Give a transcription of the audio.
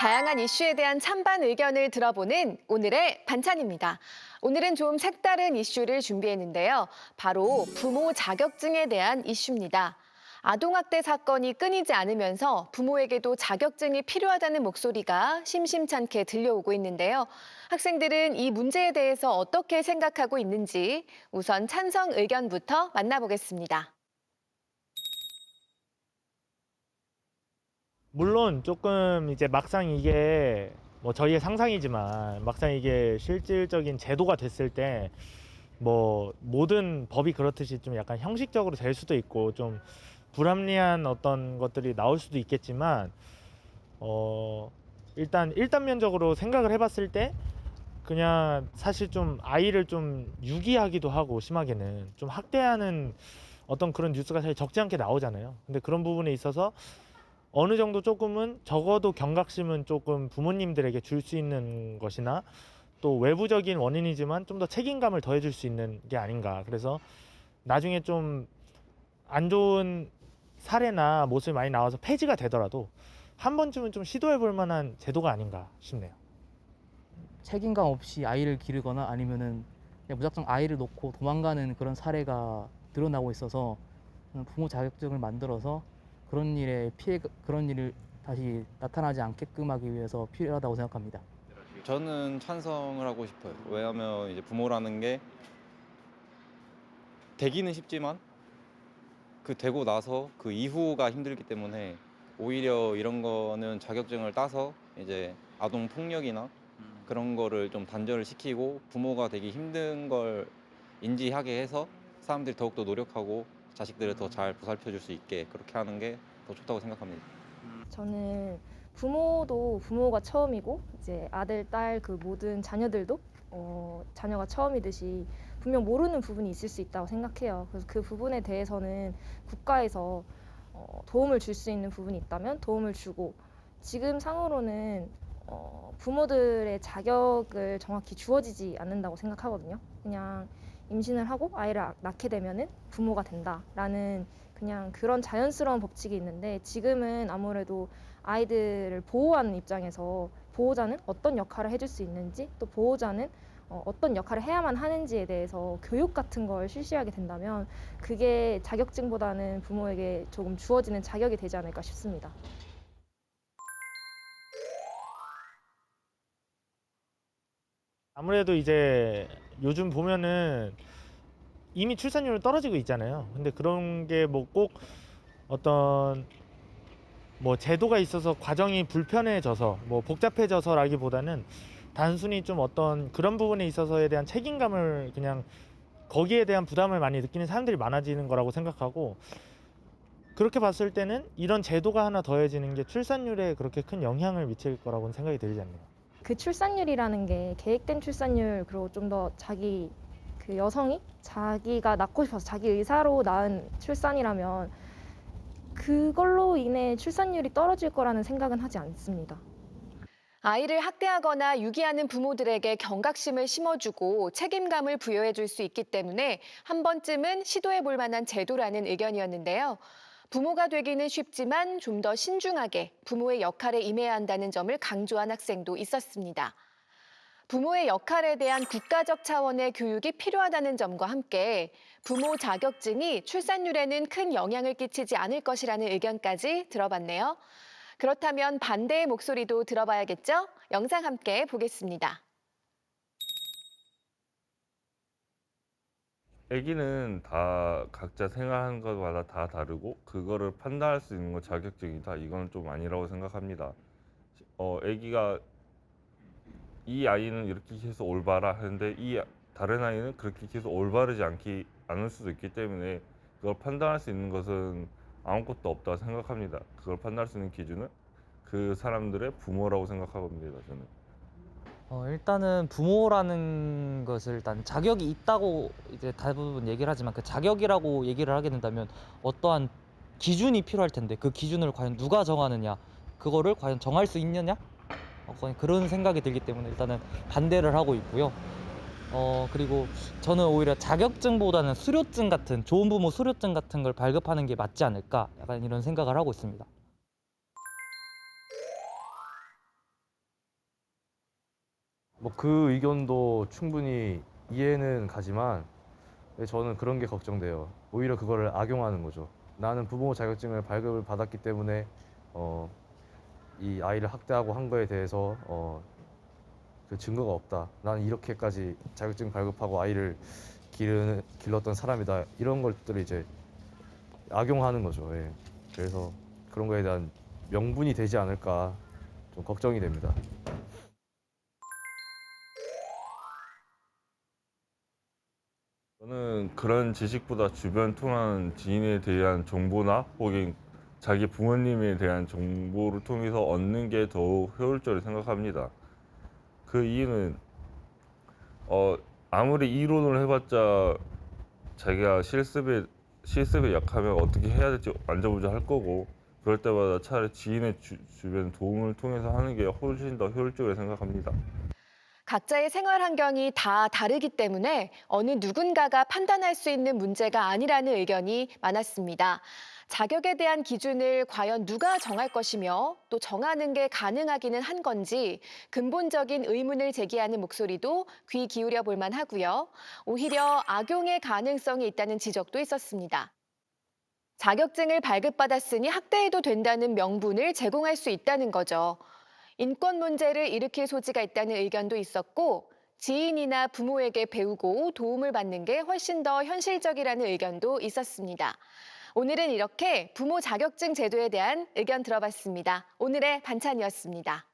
다양한 이슈에 대한 찬반 의견을 들어보는 오늘의 반찬입니다. 오늘은 좀 색다른 이슈를 준비했는데요. 바로 부모 자격증에 대한 이슈입니다. 아동학대 사건이 끊이지 않으면서 부모에게도 자격증이 필요하다는 목소리가 심심찮게 들려오고 있는데요. 학생들은 이 문제에 대해서 어떻게 생각하고 있는지 우선 찬성 의견부터 만나보겠습니다. 물론 조금 이제 막상 이게 뭐 저희의 상상이지만 막상 이게 실질적인 제도가 됐을 때 뭐 모든 법이 그렇듯이 좀 약간 형식적으로 될 수도 있고 좀 불합리한 어떤 것들이 나올 수도 있겠지만 일단 일단면적으로 생각을 해봤을 때 그냥 사실 좀 아이를 좀 유기하기도 하고 심하게는 좀 학대하는 어떤 그런 뉴스가 사실 적지 않게 나오잖아요. 근데 그런 부분에 있어서 어느 정도 조금은 적어도 경각심은 조금 부모님들에게 줄 수 있는 것이나 또 외부적인 원인이지만 좀 더 책임감을 더해줄 수 있는 게 아닌가. 그래서 나중에 좀 안 좋은 사례나 모습이 많이 나와서 폐지가 되더라도 한 번쯤은 좀 시도해 볼 만한 제도가 아닌가 싶네요. 책임감 없이 아이를 기르거나 아니면은 그냥 무작정 아이를 놓고 도망가는 그런 사례가 늘어나고 있어서 저는 부모 자격증을 만들어서 그런 일을 다시 나타나지 않게끔 하기 위해서 필요하다고 생각합니다. 저는 찬성을 하고 싶어요. 왜냐하면 이제 부모라는 게 되기는 쉽지만 그 되고 나서 그 이후가 힘들기 때문에 오히려 이런 거는 자격증을 따서 이제 아동 폭력이나 그런 거를 좀 단절을 시키고 부모가 되기 힘든 걸 인지하게 해서 사람들이 더욱더 노력하고 자식들을 더 잘 보살펴 줄 수 있게 그렇게 하는 게 더 좋다고 생각합니다. 저는 부모도 부모가 처음이고 이제 아들, 딸 그 모든 자녀들도 자녀가 처음이듯이 분명 모르는 부분이 있을 수 있다고 생각해요. 그래서 그 부분에 대해서는 국가에서 도움을 줄 수 있는 부분이 있다면 도움을 주고 지금 상으로는 부모들의 자격을 정확히 주어지지 않는다고 생각하거든요. 그냥 임신을 하고 아이를 낳게 되면은 부모가 된다라는 그냥 그런 자연스러운 법칙이 있는데 지금은 아무래도 아이들을 보호하는 입장에서 보호자는 어떤 역할을 해줄 수 있는지 또 보호자는 어떤 역할을 해야만 하는지에 대해서 교육 같은 걸 실시하게 된다면 그게 자격증보다는 부모에게 조금 주어지는 자격이 되지 않을까 싶습니다. 아무래도 이제 요즘 보면은 이미 출산율은 떨어지고 있잖아요. 근데 그런 게 뭐 꼭 어떤 뭐 제도가 있어서 과정이 불편해져서 뭐 복잡해져서라기보다는 단순히 좀 어떤 그런 부분에 있어서에 대한 책임감을 그냥 거기에 대한 부담을 많이 느끼는 사람들이 많아지는 거라고 생각하고, 그렇게 봤을 때는 이런 제도가 하나 더해지는 게 출산율에 그렇게 큰 영향을 미칠 거라고는 생각이 들지 않네요. 그 출산율이라는 게 계획된 출산율 그리고 좀 더 자기 그 여성이 자기가 낳고 싶어서 자기 의사로 낳은 출산이라면 그걸로 인해 출산율이 떨어질 거라는 생각은 하지 않습니다. 아이를 학대하거나 유기하는 부모들에게 경각심을 심어주고 책임감을 부여해 줄 수 있기 때문에 한 번쯤은 시도해 볼 만한 제도라는 의견이었는데요. 부모가 되기는 쉽지만 좀 더 신중하게 부모의 역할에 임해야 한다는 점을 강조한 학생도 있었습니다. 부모의 역할에 대한 국가적 차원의 교육이 필요하다는 점과 함께 부모 자격증이 출산율에는 큰 영향을 끼치지 않을 것이라는 의견까지 들어봤네요. 그렇다면 반대의 목소리도 들어봐야겠죠? 영상 함께 보겠습니다. 아기는 다 각자 생활하는 것마다 다 다르고 그거를 판단할 수 있는 건 자격증이다. 이건 좀 아니라고 생각합니다. 아기가 이 아이는 이렇게 해서 올바라 하는데 다른 아이는 그렇게 해서 올바르지 않을 수도 있기 때문에 그걸 판단할 수 있는 것은 아무것도 없다고 생각합니다. 그걸 판단할 수 있는 기준은 그 사람들의 부모라고 생각합니다. 저는. 일단은 부모라는 것을 일단 자격이 있다고 이제 대부분 얘기를 하지만 그 자격이라고 얘기를 하게 된다면 어떠한 기준이 필요할 텐데 그 기준을 과연 누가 정하느냐, 그거를 과연 정할 수 있느냐, 거의 그런 생각이 들기 때문에 일단은 반대를 하고 있고요. 그리고 저는 오히려 자격증보다는 수료증 같은 좋은 부모 수료증 같은 걸 발급하는 게 맞지 않을까, 약간 이런 생각을 하고 있습니다. 뭐 그 의견도 충분히 이해는 가지만 저는 그런 게 걱정돼요. 오히려 그거를 악용하는 거죠. 나는 부모 자격증을 발급을 받았기 때문에 이 아이를 학대하고 한 거에 대해서 그 증거가 없다. 나는 이렇게까지 자격증 발급하고 아이를 길렀던 사람이다. 이런 것들을 이제 악용하는 거죠. 예. 그래서 그런 거에 대한 명분이 되지 않을까 좀 걱정이 됩니다. 저는 그런 지식보다 주변 통한 지인에 대한 정보나 혹은 자기 부모님에 대한 정보를 통해서 얻는 게 더욱 효율적으로 생각합니다. 그 이유는 아무리 이론을 해봤자 자기가 실습에 약하면 어떻게 해야 될지 만져보자 할 거고, 그럴 때마다 차라리 지인의 주변 도움을 통해서 하는 게 훨씬 더 효율적으로 생각합니다. 각자의 생활 환경이 다 다르기 때문에 어느 누군가가 판단할 수 있는 문제가 아니라는 의견이 많았습니다. 자격에 대한 기준을 과연 누가 정할 것이며 또 정하는 게 가능하기는 한 건지 근본적인 의문을 제기하는 목소리도 귀 기울여 볼 만하고요. 오히려 악용의 가능성이 있다는 지적도 있었습니다. 자격증을 발급받았으니 학대해도 된다는 명분을 제공할 수 있다는 거죠. 인권 문제를 일으킬 소지가 있다는 의견도 있었고, 지인이나 부모에게 배우고 도움을 받는 게 훨씬 더 현실적이라는 의견도 있었습니다. 오늘은 이렇게 부모 자격증 제도에 대한 의견 들어봤습니다. 오늘의 반찬이었습니다.